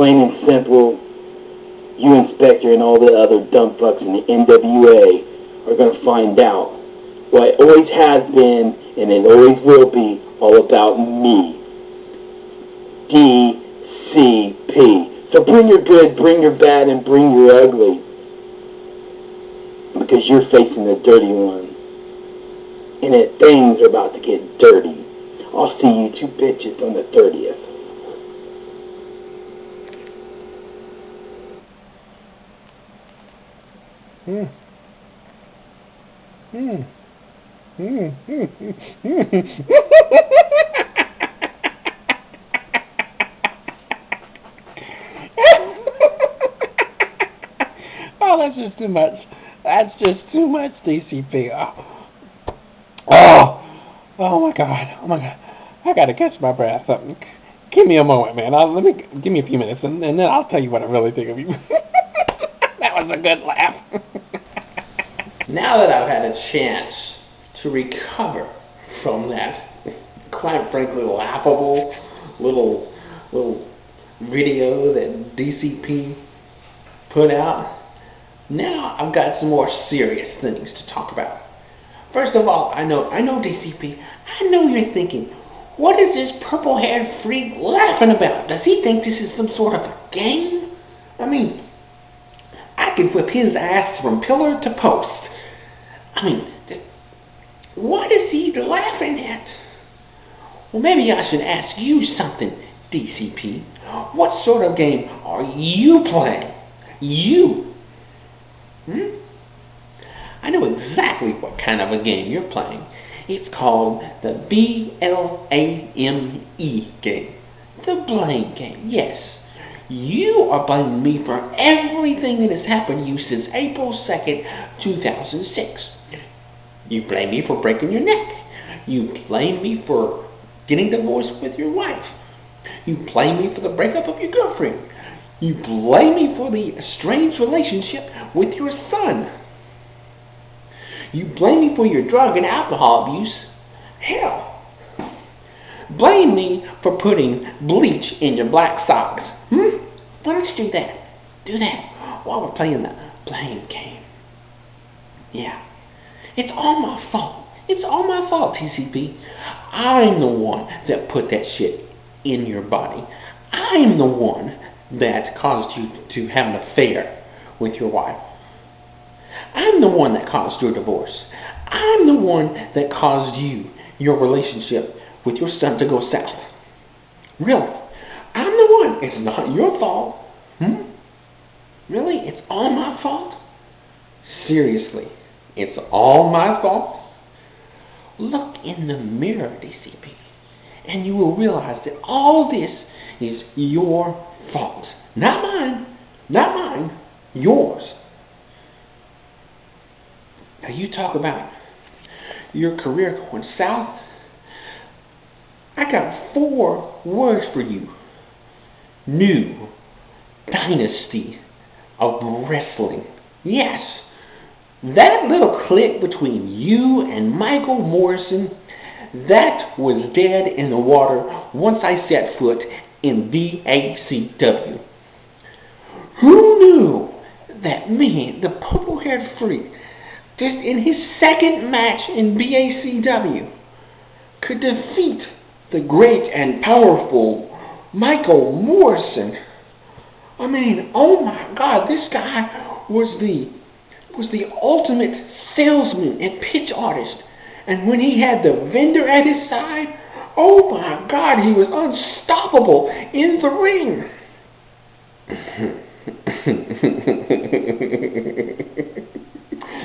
plain and simple, you and Spectre and all the other dumb fucks in the NWA are going to find out why it always has been and it always will be all about me. DCP. So bring your good, bring your bad, and bring your ugly. Because you're facing the dirty one. And things are about to get dirty. I'll see you two bitches on the 30th. Oh, that's just too much. That's just too much, DCP. Oh my God. I gotta catch my breath. Give me a moment, man. Give me a few minutes, and then I'll tell you what I really think of you. That was a good laugh. Now that I've had a chance to recover from that, quite frankly, laughable little video that DCP put out, now I've got some more serious things to talk about. First of all, I know DCP, I know you're thinking, what is this purple-haired freak laughing about? Does he think this is some sort of a game? I mean, I could whip his ass from pillar to post. I mean, what is he laughing at? Well, maybe I should ask you something, DCP. What sort of game are you playing? You? I know exactly what kind of a game you're playing. It's called the BLAME game. The blame game, yes. You are blaming me for everything that has happened to you since April 2nd, 2006. You blame me for breaking your neck. You blame me for getting divorced with your wife. You blame me for the breakup of your girlfriend. You blame me for the estranged relationship with your son. You blame me for your drug and alcohol abuse. Hell, blame me for putting bleach in your black socks. Why don't you do that? Do that while we're playing the blame game. Yeah. It's all my fault. It's all my fault, TCP. I'm the one that put that shit in your body. I'm the one that caused you to have an affair with your wife. I'm the one that caused your divorce. I'm the one that caused your relationship with your son to go south. Really? I'm the one. It's not your fault. Really? It's all my fault? Seriously? It's all my fault? Look in the mirror, DCP, and you will realize that all this is your fault. Not mine. Not mine. Yours. Now you talk about your career going south. I got 4 words for you. New dynasty of wrestling. Yes. That little click between you and Michael Morrison, that was dead in the water once I set foot in BACW. Who knew that me, the purple-haired freak, just in his second match in BACW, could defeat the great and powerful Michael Morrison? I mean, oh my God, this guy was the ultimate salesman and pitch artist. And when he had the vendor at his side, oh my God, he was unstoppable in the ring.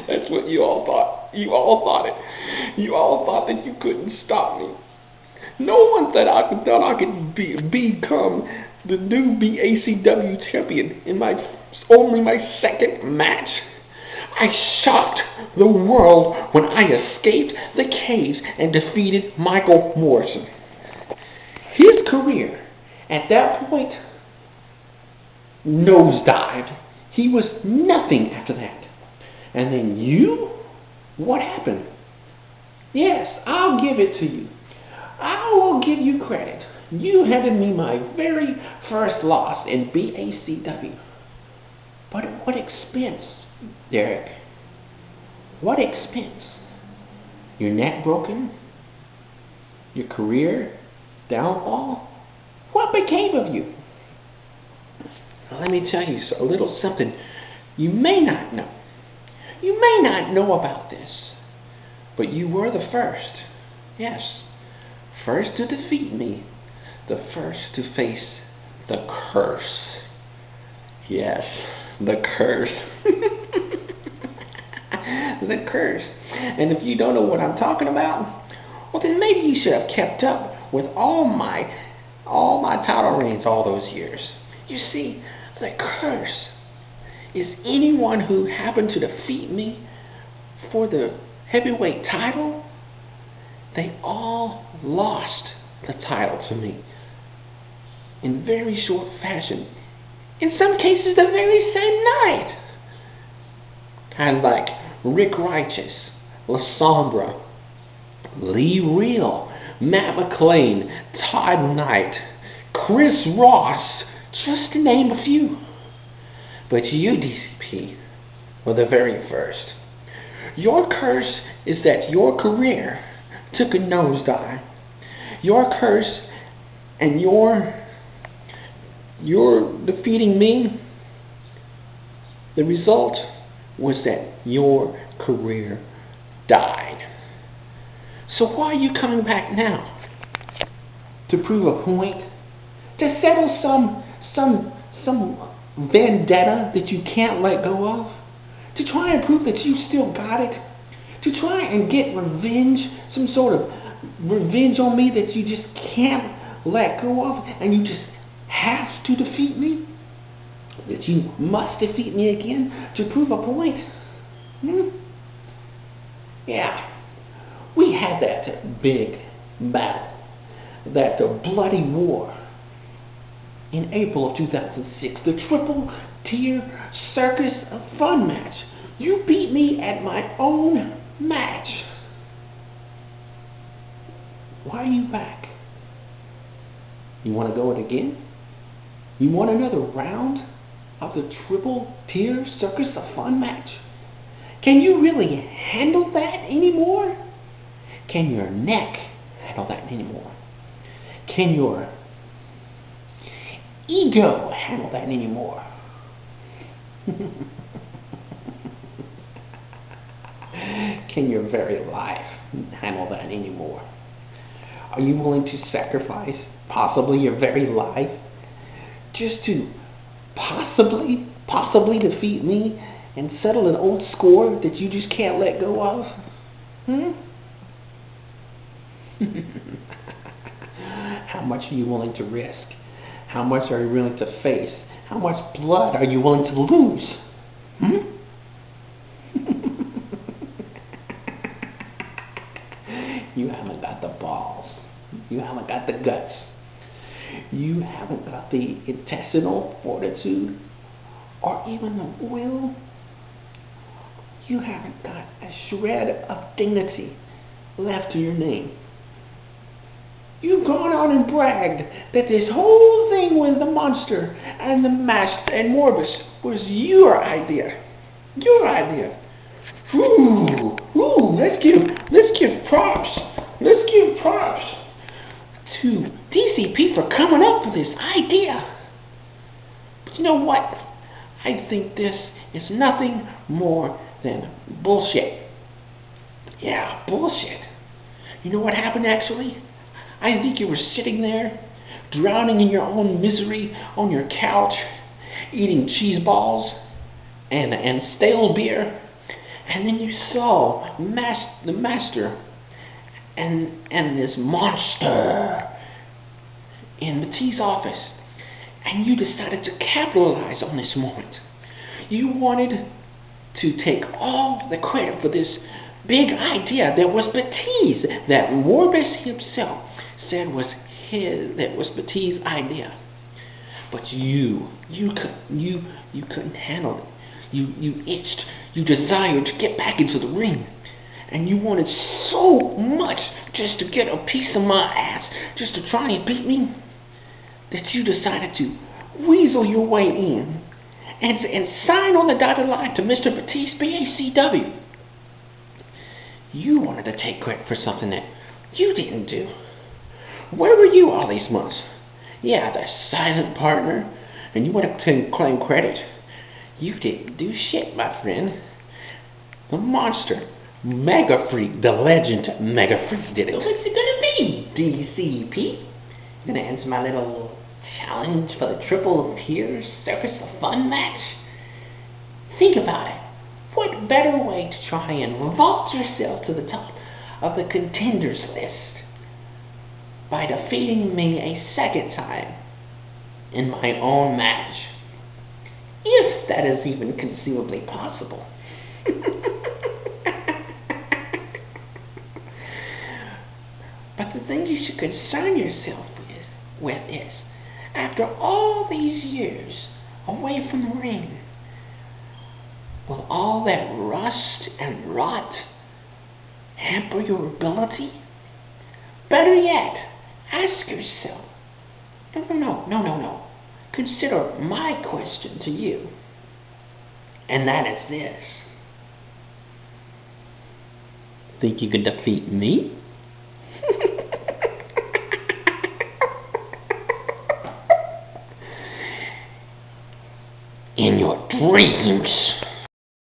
That's what you all thought. You all thought it. You all thought that you couldn't stop me. No one thought I could become the new BACW champion in only my second match. I shocked the world when I escaped the cage and defeated Michael Morrison. His career, at that point, nosedived. He was nothing after that. And then you? What happened? Yes, I'll give it to you. I will give you credit. You handed me my very first loss in BACW. But at what expense, Derek? What expense? Your neck broken? Your career downfall? What became of you? Well, let me tell you a little something you may not know. You may not know about this, but you were the first. Yes, first to defeat me, the first to face the curse. Yes, the curse. The curse. And if you don't know what I'm talking about, well, then maybe you should have kept up with all my title reigns all those years. You see, the curse is anyone who happened to defeat me for the heavyweight title, they all lost the title to me in very short fashion. In some cases, the very same night. Kind of like Rick Righteous, La Sombra, Lee Real, Matt McLean, Todd Knight, Chris Ross, just to name a few. But you, DCP, were the very first. Your curse is that your career took a nosedive. Your curse and your defeating me, the result was that your career died. So why are you coming back now? To prove a point? To settle some vendetta that you can't let go of? To try and prove that you still got it? To try and get revenge, some sort of revenge on me that you just can't let go of, and you just have to defeat me? That you must defeat me again to prove a point? Yeah. We had that big battle, that bloody war in April of 2006, the Triple Tier Circus Fun match. You beat me at my own match. Why are you back? You want to go it again? You want another round of the Triple Tier Circus Fun match? Can you really handle that anymore? Can your neck handle that anymore? Can your ego handle that anymore? Can your very life handle that anymore? Are you willing to sacrifice possibly your very life just to possibly defeat me and settle an old score that you just can't let go of? How much are you willing to risk? How much are you willing to face? How much blood are you willing to lose? You haven't got the balls. You haven't got the guts. You haven't got the intestinal fortitude or even the will. You haven't got a shred of dignity left to your name. You've gone on and bragged that this whole thing with the monster and the mask and Morbus was your idea. Your idea. Let's give props. Let's give props to DCP for coming up with this idea. But you know what? I think this is nothing more than bullshit. Yeah, bullshit. You know what happened actually? I think you were sitting there, drowning in your own misery on your couch, eating cheese balls and stale beer, and then you saw the master and this monster in Matisse' office, and you decided to capitalize on this moment. You wanted to take all the credit for this big idea that was Matisse, that Morbus himself said was Matisse' idea. But you couldn't handle it. You itched, you desired to get back into the ring, and you wanted so much just to get a piece of my ass, just to try and beat me. that you decided to weasel your way in and sign on the dotted line to Mr. Batiste BACW. You wanted to take credit for something that you didn't do. Where were you all these months? Yeah, the silent partner, and you want to claim credit? You didn't do shit, my friend. The monster, Mega Freak, the legend Mega Freak did it. What's it gonna be, DCP? Gonna answer my little challenge for the Triple Tier Circus of Fun match? Think about it. What better way to try and vault yourself to the top of the contenders list by defeating me a second time in my own match? If that is even conceivably possible. But the thing you should concern yourself with is, after all these years away from the ring, will all that rust and rot hamper your ability? Better yet, ask yourself, no. Consider my question to you, and that is this. Think you can defeat me? In your dreams.